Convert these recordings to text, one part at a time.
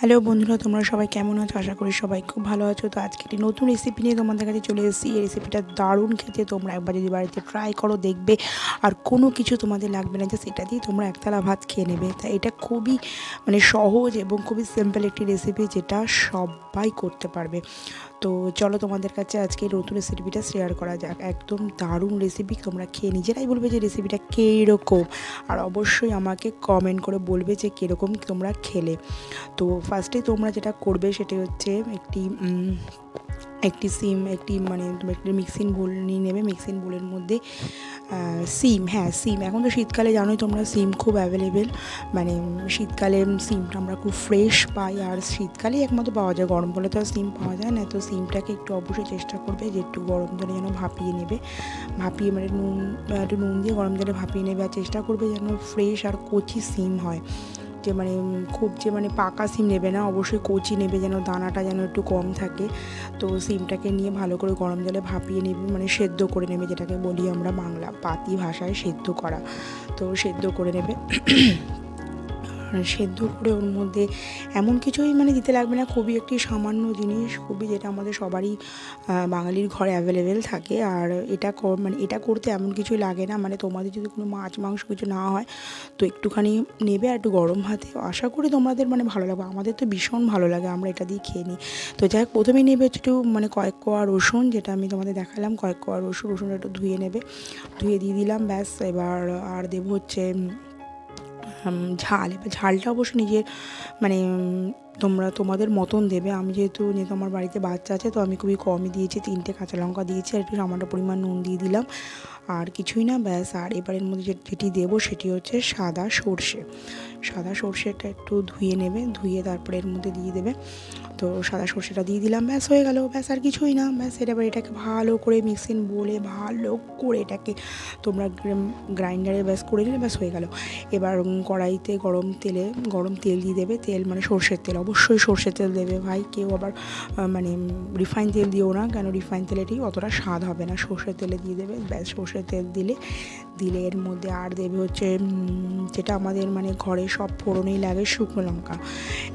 Hello বন্ধুরা, তোমরা সবাই কেমন আছো? আশা করি সবাই খুব ভালো আছো। তো আজকে একটি নতুন রেসিপি নিয়ে তোমাদের কাছে চলে এসেছি। এই রেসিপিটা দারুণ খেতে, তোমরা একবার যদি বাড়িতে ট্রাই করো দেখবে আর কোনো কিছু তোমাদের লাগবে না, যে সেটা দিয়ে তোমরা একতলা ভাত খেয়ে নেবে। তাই এটা খুবই সহজ এবং খুবই সিম্পল একটি রেসিপি, যেটা সবাই করতে পারবে। তো চলো তোমাদের কাছে আজকে নতুন রেসিপিটা শেয়ার করা যাক। একদম দারুণ রেসিপি, তোমরা খেয়ে নিজেরাই বলবে যে রেসিপিটা কীরকম, আর অবশ্যই আমাকে কমেন্ট করে বলবে যে কীরকম তোমরা খেলে। তো ফার্স্টে তোমরা যেটা করবে সেটা হচ্ছে একটি সিম একটি মিক্সিং বোল নিয়ে নেবে। মিক্সিং বোলের মধ্যে সিম এখন তো শীতকালে জানোই তোমরা, সিম খুব অ্যাভেলেবেল। শীতকালে সিমটা আমরা খুব ফ্রেশ পাই, আর শীতকালেই একমাত্র পাওয়া যায়, গরমকালে তো আর সিম পাওয়া যায় না। তো সিমটাকে একটু অবশ্যই চেষ্টা করবে যে একটু গরম জলে যেন ভাপিয়ে নেবে, ভাপিয়ে একটু নুন দিয়ে গরম জলে ভাপিয়ে নেবে। আর চেষ্টা করবে যেন ফ্রেশ আর কচি সিম হয়, যে খুব পাকা সিম নেবে না, অবশ্যই কচি নেবে, যেন দানাটা যেন একটু কম থাকে। তো সিমটাকে নিয়ে ভালো করে গরম জলে ভাপিয়ে নেবে, সেদ্ধ করে নেবে, যেটাকে বলি আমরা বাংলা পাতি ভাষায় সেদ্ধ করা। তো সেদ্ধ করে নেবে। সেদ্ধ করে ওর মধ্যে এমন কিছুই দিতে লাগবে না, খুবই একটি সামান্য জিনিস, খুবই যেটা আমাদের সবারই বাঙালির ঘরে অ্যাভেলেবেল থাকে। আর এটা করতে এমন কিছুই লাগে না, তোমাদের যদি কোনো মাছ মাংস কিছু না হয় তো একটুখানি নেবে আর একটু গরম ভাতে, আশা করি তোমাদের ভালো লাগবে। আমাদের তো ভীষণ ভালো লাগে, আমরা এটা দিয়ে খেয়ে নিই। তো যাই হোক, প্রথমেই নেবে একটু কয়েক কোয়া রসুন, যেটা আমি তোমাদের দেখালাম, কয়েক কোয়া রসুনটা একটু ধুয়ে নেবে, ধুয়ে দিয়ে দিলাম, ব্যাস। এবার আর দেবো হচ্ছে এবার ঝালটা অবশ্য নিজের তোমাদের মতন দেবে। আমি যেহেতু আমার বাড়িতে বাচ্চা আছে, তো আমি খুবই কমই দিয়েছি, 3টে কাঁচা লঙ্কা দিয়েছি, আর একটু সামান্য পরিমাণ নুন দিয়ে দিলাম, আর কিছুই না, ব্যাস। আর এবারের মধ্যে যেটি দেবো সেটি হচ্ছে সাদা সর্ষেটা একটু ধুয়ে নেবে, ধুয়ে তারপরে এর মধ্যে দিয়ে দেবে। তো সাদা সর্ষেটা দিয়ে দিলাম, ব্যাস হয়ে গেল, ব্যাস আর কিছুই না, ব্যাস। এবার এটাকে ভালো করে মিক্সিং বলে ভালো করে এটাকে তোমরা গ্রাইন্ডারে ব্যাস করে নিলে, ব্যাস হয়ে গেল। এবার কড়াইতে গরম তেল দিয়ে দেবে, তেল সর্ষের তেল, অবশ্যই সর্ষের তেল দেবে ভাই, কেউ আবার রিফাইন তেল দিও না, কেন রিফাইন তেলেটি অতটা স্বাদ হবে না, সর্ষের তেলে দিয়ে দেবে, ব্যাস। সর্ষের তেল দিলে এর মধ্যে আর দেবে হচ্ছে যেটা আমাদের ঘরে সব ফোড়নেই লাগে, শুকনো লঙ্কা।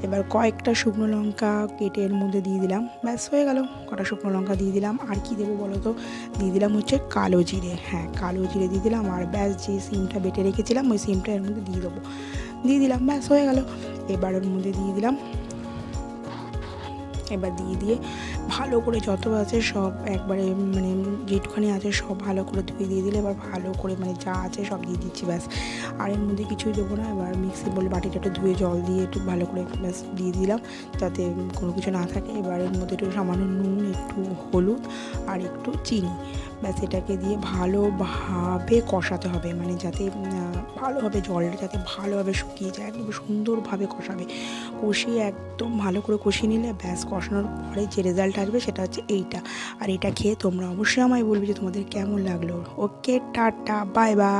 এবার কয়েকটা শুকনো লঙ্কা কেটে এর মধ্যে দিয়ে দিলাম, ব্যাস হয়ে গেল। কটা শুকনো লঙ্কা দিয়ে দিলাম, আর কি দেবো বলো তো, দিয়ে দিলাম হচ্ছে কালো জিরে, কালো জিরে দিয়ে দিলাম, আর ব্যাস যে সিমটা বেটে রেখেছিলাম ওই সিমটা এর মধ্যে দিয়ে দিলাম, ব্যাস হয়ে গেল। এবার ওর মধ্যে দিয়ে দিলাম, এবার দিয়ে ভালো করে যত আছে সব একবারে যেটুখানি আছে সব ভালো করে ধুয়ে দিয়ে দিলে, এবার ভালো করে যা আছে সব দিয়ে দিচ্ছি, ব্যাস। আর এর মধ্যে কিছুই দেবো না। এবার মিক্সি বলে বাটিটা একটু ধুয়ে জল দিয়ে একটু ভালো করে ব্যাস দিয়ে দিলাম, যাতে কোনো কিছু না থাকে। এবার এর মধ্যে একটু সামান্য নুন, একটু হলুদ আর একটু চিনি, ব্যাস। এটাকে দিয়ে ভালোভাবে কষাতে হবে, যাতে ভালোভাবে জলটা যাতে ভালোভাবে শুকিয়ে যায়, একদম সুন্দরভাবে কষাবে, কষিয়ে একদম ভালো করে কষিয়ে নিলে ব্যাস, কষানোর পরে যে রেজাল্ট আসবে সেটা হচ্ছে এইটা। আর এটা খেয়ে তোমরা অবশ্যই আমায় বলবে যে তোমাদের কেমন লাগলো। ওকে, টাটা, বাই বাই।